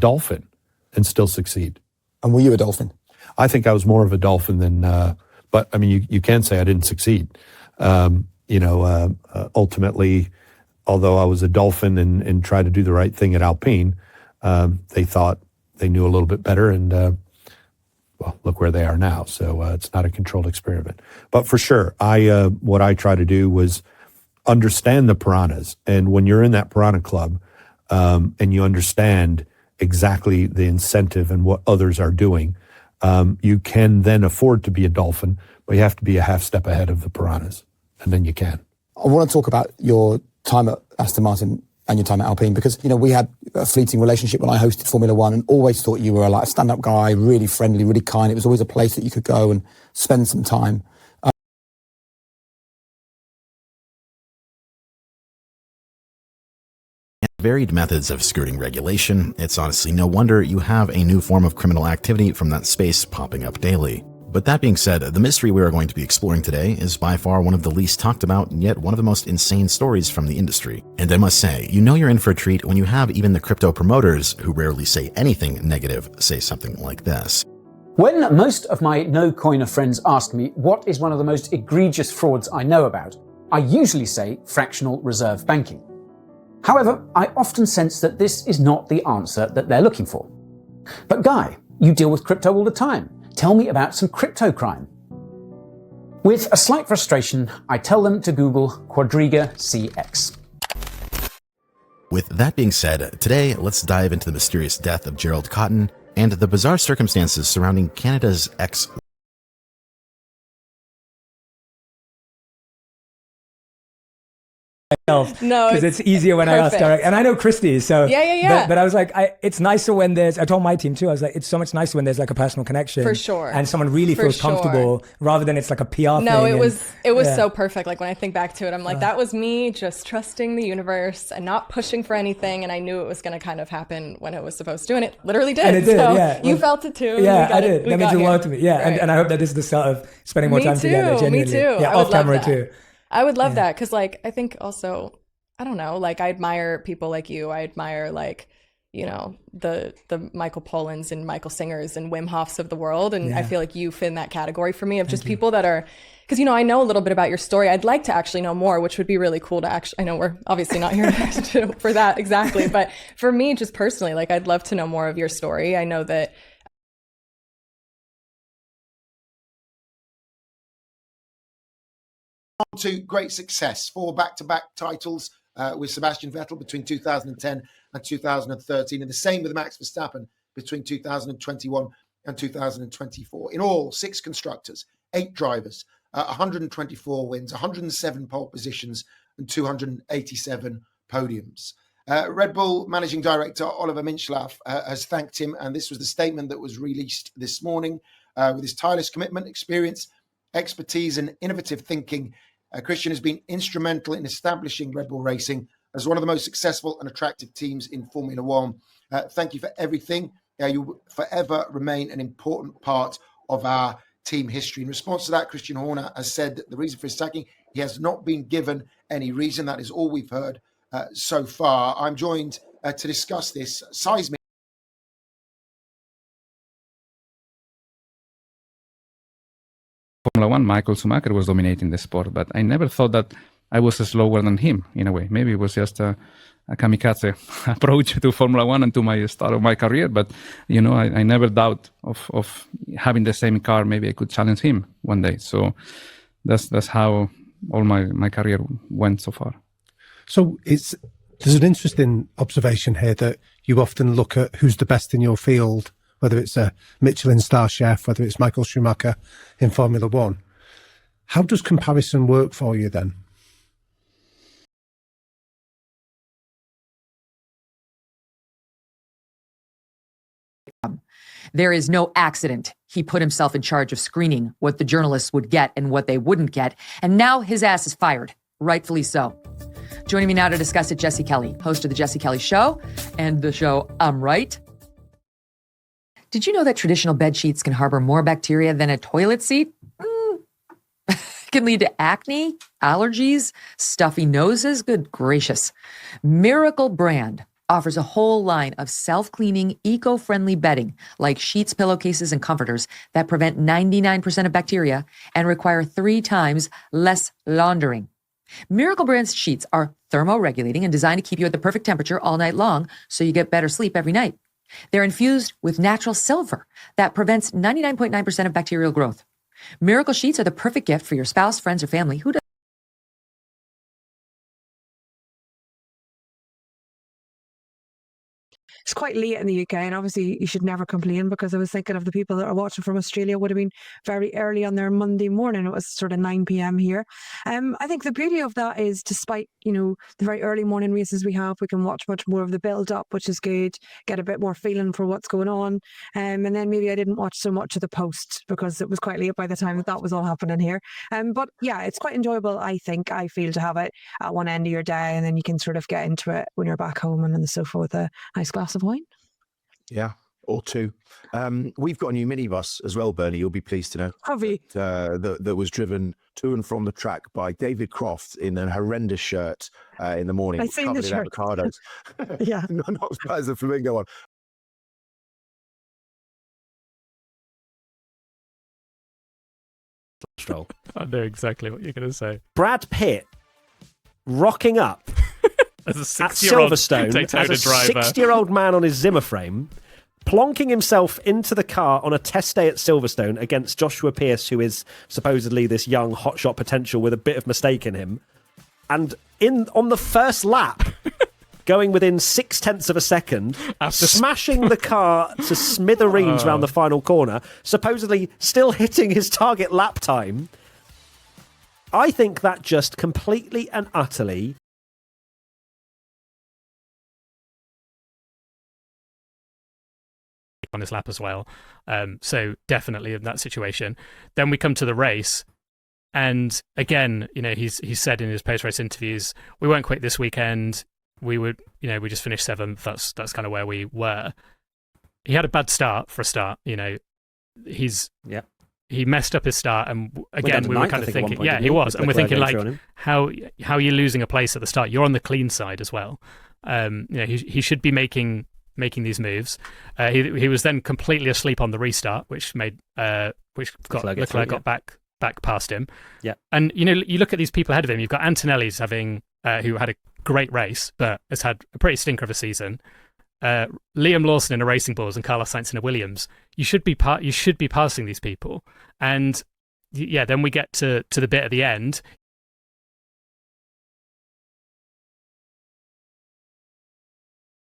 dolphin and still succeed. And were you a dolphin? I think I was more of a dolphin than, but I mean, you can say I didn't succeed. Ultimately, although I was a dolphin and tried to do the right thing at Alpine, they thought they knew a little bit better, and well, look where they are now. So it's not a controlled experiment. But for sure, what I try to do was understand the Piranhas. And when you're in that Piranha Club and you understand exactly the incentive and what others are doing, you can then afford to be a dolphin, but you have to be a half step ahead of the Piranhas, and then you can. I want to talk about your time at Aston Martin and your time at Alpine, because, you know, we had a fleeting relationship when I hosted Formula One, and always thought you were like a stand-up guy, really friendly, really kind. It was always a place that you could go and spend some time. Varied methods of skirting regulation, it's honestly no wonder you have a new form of criminal activity from that space popping up daily. But that being said, the mystery we are going to be exploring today is by far one of the least talked about, and yet one of the most insane stories from the industry. And I must say, you know you're in for a treat when you have even the crypto promoters, who rarely say anything negative, say something like this. When most of my no-coiner friends ask me what is one of the most egregious frauds I know about, I usually say fractional reserve banking. However, I often sense that this is not the answer that they're looking for. But Guy, you deal with crypto all the time. Tell me about some crypto crime. With a slight frustration, I tell them to Google Quadriga CX. With that being said, today let's dive into the mysterious death of Gerald Cotton and the bizarre circumstances surrounding Canada's ex- No, because it's easier when perfect. I ask direct. And I know Christy, so yeah. But I was like, it's nicer when there's. I told my team too. I was like, it's so much nicer when there's like a personal connection, For sure. and someone really feels comfortable rather than it's like a PR thing. No, it was yeah. so perfect. Like when I think back to it, I'm like, that was me just trusting the universe and not pushing for anything. And I knew it was going to kind of happen when it was supposed to, and it literally did. And it did, so yeah. You felt it too. Yeah, I did. That means a lot to me. Yeah, Right. and I hope that this is the start of spending more Me time too, together. Genuinely. me too. Yeah, I would off camera love that. too. I would love that, because like I think also, I don't know, like I admire people like you. I admire like, you know, the Michael Polans and Michael Singers and Wim Hofs of the world, and I feel like you fit in that category for me of just people that are, because, you know, I know a little bit about your story. I'd like to actually know more, which would be really cool to actually, I know we're obviously not here for that exactly, but for me, just personally, like I'd love to know more of your story. I know that to great success, 4 back-to-back titles with Sebastian Vettel between 2010 and 2013, and the same with Max Verstappen between 2021 and 2024. In all, 6 constructors, 8 drivers, 124 wins, 107 pole positions, and 287 podiums. Red Bull Managing Director Oliver Minchloff has thanked him, and this was the statement that was released this morning. With his tireless commitment, experience, expertise, and innovative thinking, Christian has been instrumental in establishing Red Bull Racing as one of the most successful and attractive teams in Formula One. Thank you for everything. You will forever remain an important part of our team history. In response to that, Christian Horner has said that the reason for his sacking, he has not been given any reason. That is all we've heard so far. I'm joined to discuss this seismic Formula One, Michael Schumacher was dominating the sport, but I never thought that I was slower than him in a way. Maybe it was just a kamikaze approach to Formula One and to my start of my career. But, you know, I never doubt of having the same car. Maybe I could challenge him one day. So that's how all my career went so far. So there's an interesting observation here that you often look at who's the best in your field, whether it's a Michelin star chef, whether it's Michael Schumacher in Formula One. How does comparison work for you then? There is no accident. He put himself in charge of screening what the journalists would get and what they wouldn't get, and now his ass is fired, rightfully so. Joining me now to discuss it, Jesse Kelly, host of The Jesse Kelly Show and the show I'm Right. Did you know that traditional bed sheets can harbor more bacteria than a toilet seat? Can lead to acne, allergies, stuffy noses. Good gracious. Miracle Brand, offers a whole line of self-cleaning, eco-friendly bedding like sheets, pillowcases, and comforters that prevent 99% of bacteria and require 3 times less laundering. Miracle Brand's sheets are thermoregulating and designed to keep you at the perfect temperature all night long so you get better sleep every night. They're infused with natural silver that prevents 99.9% of bacterial growth. Miracle sheets are the perfect gift for your spouse, friends, or family who does. It's quite late in the UK, and obviously you should never complain, because I was thinking of the people that are watching from Australia would have been very early on their Monday morning. It was sort of 9 p.m. here. I think the beauty of that is, despite, the very early morning races we have, we can watch much more of the build-up, which is good, get a bit more feeling for what's going on. And then maybe I didn't watch so much of the post because it was quite late by the time that was all happening here. But yeah, it's quite enjoyable, I feel, to have it at one end of your day, and then you can sort of get into it when you're back home and on the sofa with a nice glass of wine. Yeah, or 2. We've got a new minibus as well, Bernie. You'll be pleased to know. Have we? That was driven to and from the track by David Croft in a horrendous shirt in the morning. I've seen the shirt. Avocados. Yeah. Not as bad as the flamingo one. I know exactly what you're going to say. Brad Pitt rocking up as a at Silverstone Daytona as a driver. 60-year-old man on his Zimmer frame, plonking himself into the car on a test day at Silverstone against Joshua Pearce, who is supposedly this young hotshot potential with a bit of mistake in him, and on the first lap, going within 0.6 of a second, smashing the car to smithereens around the final corner, supposedly still hitting his target lap time. I think that just completely and utterly on his lap as well. So definitely in that situation. Then we come to the race, and again, he's said in his post-race interviews, we won't quit this weekend. We would, we just finished 7th. That's kind of where we were. He had a bad start for a start. He messed up his start, and again we were kind of thinking, he was, and we're thinking like, how are you losing a place at the start? You're on the clean side as well. He should be making these moves. He was then completely asleep on the restart, which Leclerc got back past him. Yeah, and you look at these people ahead of him. You've got Antonelli's having who had a great race, but has had a pretty stinker of a season. Liam Lawson in a Racing Bulls and Carlos Sainz in a Williams. You should be passing these people, and then we get to the bit at the end.